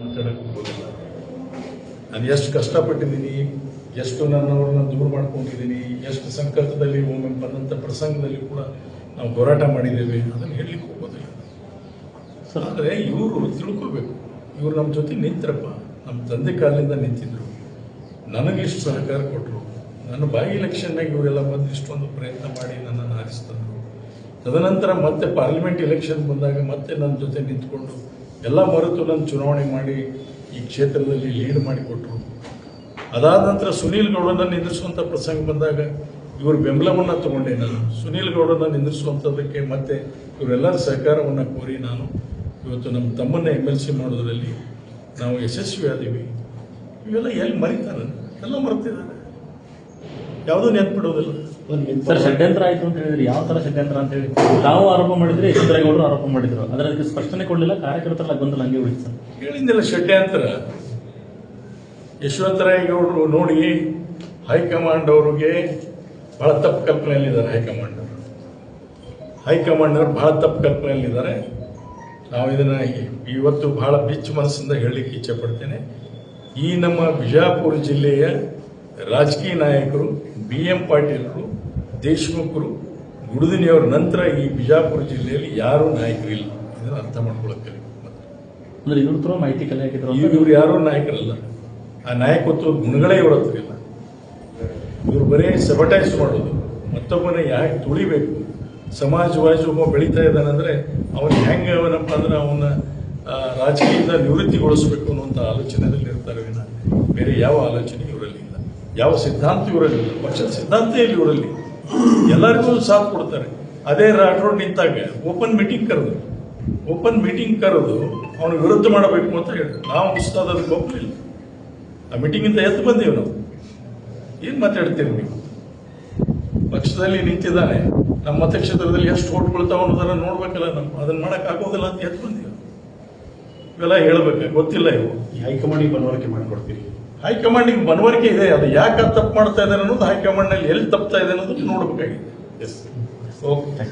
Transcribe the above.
ಮಾತಾಡಕ್ಕೆ ಹೋಗೋದಿಲ್ಲ. ನಾನು ಎಷ್ಟು ಕಷ್ಟಪಟ್ಟಿದ್ದೀನಿ, ಎಷ್ಟು ನನ್ನವ್ರನ್ನ ದೂರ ಮಾಡ್ಕೊಂಡಿದ್ದೀನಿ, ಎಷ್ಟು ಸಂಕಟದಲ್ಲಿ ಒಮ್ಮೆ ಬಂದಂಥ ಪ್ರಸಂಗದಲ್ಲಿ ಕೂಡ ನಾವು ಹೋರಾಟ ಮಾಡಿದ್ದೇವೆ, ಅದನ್ನು ಹೇಳಲಿಕ್ಕೆ ಹೋಗೋದಿಲ್ಲ. ಆದರೆ ಇವರು ತಿಳ್ಕೋಬೇಕು, ಇವರು ನಮ್ಮ ಜೊತೆ ನಿಂತರಪ್ಪ, ನಮ್ಮ ತಂದೆ ಕಾಲದಿಂದ ನಿಂತಿದ್ರು, ನನಗಿಷ್ಟು ಸಹಕಾರ ಕೊಟ್ಟರು, ನನ್ನ ಬಾಯಿ ಎಲೆಕ್ಷನ್ನಾಗ ಇವರೆಲ್ಲ ಬಂದು ಇಷ್ಟೊಂದು ಪ್ರಯತ್ನ ಮಾಡಿ ನನ್ನನ್ನು ಆರಿಸ್ತಂದರು. ತದನಂತರ ಮತ್ತೆ ಪಾರ್ಲಿಮೆಂಟ್ ಎಲೆಕ್ಷನ್ ಬಂದಾಗ ಮತ್ತೆ ನನ್ನ ಜೊತೆ ನಿಂತ್ಕೊಂಡು ಎಲ್ಲ ಮರೆತು ನನ್ನ ಚುನಾವಣೆ ಮಾಡಿ ಈ ಕ್ಷೇತ್ರದಲ್ಲಿ ಲೀಡ್ ಮಾಡಿಕೊಟ್ರು. ಅದಾದ ನಂತರ ಸುನೀಲ್ ಗೌಡನ ನಿಂದಿಸುವಂಥ ಪ್ರಸಂಗ ಬಂದಾಗ ಇವ್ರ ಬೆಂಬಲವನ್ನು ತಗೊಂಡೆ ನಾನು. ಸುನೀಲ್ ಗೌಡನ ನಿಂದಿಸುವಂಥದ್ದಕ್ಕೆ ಮತ್ತೆ ಇವರೆಲ್ಲರ ಸಹಕಾರವನ್ನು ಕೋರಿ ನಾನು ಇವತ್ತು ನಮ್ಮ ತಮ್ಮನ್ನ MLC ಮಾಡೋದ್ರಲ್ಲಿ ನಾವು ಯಶಸ್ವಿ ಆದೀವಿ. ಇವೆಲ್ಲ ಎಲ್ಲಿ ಮರಿತಾರೆ? ಎಲ್ಲ ಮರೆತಿದ್ದಾರೆ, ಯಾವುದೂ ನೆನ್ಪಿಡೋದಿಲ್ಲ. ಸರ್, ಷಡ್ಯಂತ್ರ ಆಯ್ತು ಅಂತ ಹೇಳಿದ್ರೆ ಯಾವ ತರ ಷಡ್ಯಂತ್ರ ಅಂತ ಹೇಳಿ ತಾವು ಆರೋಪ ಮಾಡಿದ್ರೆ ಯಶವಂತರಾಯಗೌಡರು ಆರೋಪ ಮಾಡಿದ್ರು, ಅದಕ್ಕೆ ಸ್ಪಷ್ಟನೆ ಕೊಡಲಿಲ್ಲ, ಕಾರ್ಯಕರ್ತರ ಗೊಂದಲ ಹಂಗೆ ಉಳಿತು ಸರ್. ಹೇಳಿದ್ದಿಲ್ಲ ಷಡ್ಯಂತ್ರ. ಯಶವಂತರಾಯಗೌಡರು ನೋಡಿ ಹೈಕಮಾಂಡ್ ಅವ್ರಿಗೆ ಬಹಳ ತಪ್ಪು ಕಲ್ಪನೆಯಲ್ಲಿದ್ದಾರೆ. ಹೈಕಮಾಂಡ್ ಅವರು ಬಹಳ ತಪ್ಪು ಕಲ್ಪನೆಯಲ್ಲಿದ್ದಾರೆ. ನಾವು ಇದನ್ನು ಇವತ್ತು ಬಹಳ ಬಿಚ್ಚು ಮನಸ್ಸಿಂದ ಹೇಳಲಿಕ್ಕೆ ಇಚ್ಛೆ ಪಡ್ತೇನೆ. ಈ ನಮ್ಮ ಬಿಜಾಪುರ ಜಿಲ್ಲೆಯ ರಾಜಕೀಯ ನಾಯಕರು BM ಪಾಟೀಲರು, ದೇಶಮುಖರು, ಗುಡುದಿನಿಯವರ ನಂತರ ಈ ಬಿಜಾಪುರ ಜಿಲ್ಲೆಯಲ್ಲಿ ಯಾರೂ ನಾಯಕರಿಲ್ಲ. ಇದನ್ನು ಅರ್ಥ ಮಾಡ್ಕೊಳ್ಳೋಕೆ ಅಂದ್ರೆ ಇವ್ರ ಮಾಹಿತಿ ಕಲೆ ಹಾಕಿದ್ರು. ಇವ್ರು ಯಾರೂ ನಾಯಕರಲ್ಲ. ಆ ನಾಯಕತ್ವ ಗುಣಗಳೇ ಇವ್ರ ಹತ್ರ ಇಲ್ಲ. ಇವ್ರು ಬರೀ ಸಬಟೈಸ್ ಮಾಡೋದು, ಮತ್ತೊಬ್ಬನ ಯಾಕೆ ತುಳಿಬೇಕು, ಸಮಾಜವಾಜಿ ಒಬ್ಬ ಬೆಳೀತಾ ಇದ್ದಾನಂದ್ರೆ ಅವನು ಹೆಂಗೆ ಅವನಪ್ಪ ಅಂದ್ರೆ ಅವನ ರಾಜಕೀಯದಿಂದ ನಿವೃತ್ತಿಗೊಳಿಸಬೇಕು ಅನ್ನುವಂಥ ಆಲೋಚನೆಯಲ್ಲಿ ಇರ್ತಾರೆ ವಿನ ಬೇರೆ ಯಾವ ಆಲೋಚನೆ ಇವರಲ್ಲಿ ಇಲ್ಲ, ಯಾವ ಸಿದ್ಧಾಂತ ಇವರಲ್ಲಿ ಇಲ್ಲ. ಪಕ್ಷದ ಸಿದ್ಧಾಂತ ಇಲ್ಲ ಇವರಲ್ಲಿ. ಎಲ್ಲರಿಗೂ ಸಾಥ್ ಕೊಡ್ತಾರೆ. ಅದೇ ರಾಠೋಡ್ ನಿಂತಾಗ ಓಪನ್ ಮೀಟಿಂಗ್ ಕರೆದು ಅವನ ವಿರುದ್ಧ ಮಾಡಬೇಕು ಅಂತ ಹೇಳಿದ್ರು. ನಾವು ಉತ್ಸಾಹ ಅದಕ್ಕೆ ಒಪ್ಪಲಿಲ್ಲ. ಆ ಮೀಟಿಂಗಿಂದ ಎದ್ದು ಬಂದೀವಿ ನಾವು. ಏನು ಮಾತಾಡ್ತೀರಿ ನೀವು? ಪಕ್ಷದಲ್ಲಿ ನಿಂತಿದ್ದಾನೆ, ನಮ್ಮ ಮತಕ್ಷೇತ್ರದಲ್ಲಿ ಎಷ್ಟು ಓಟ್ ಕೊಳ್ತಾವ ಅನ್ನೋದನ್ನ ನೋಡ್ಬೇಕಲ್ಲ. ನಾವು ಅದನ್ನ ಮಾಡಕ್ ಆಗೋದಿಲ್ಲ ಅಂತ ಎದ್ದು ಬಂದೀವಿ. ಇವೆಲ್ಲ ಹೇಳ್ಬೇಕು, ಗೊತ್ತಿಲ್ಲ ಇವು. ಹೈಕಮಾಂಡಿಗೆ ಮನವರಿಕೆ ಮಾಡಿಕೊಡ್ತೀರಿ? ಹೈಕಮಾಂಡಿಗೆ ಮನವರಿಕೆ ಇದೆ, ಅದು ಯಾಕೆ ತಪ್ಪು ಮಾಡ್ತಾ ಇದ್ದಾರೆ ಅನ್ನೋದು ಹೈಕಮಾಂಡ್ನಲ್ಲಿ ಎಲ್ಲಿ ತಪ್ತಾ ಇದೆ ಅನ್ನೋದು ನೋಡ್ಬೇಕಾಗಿದೆ. S, okay.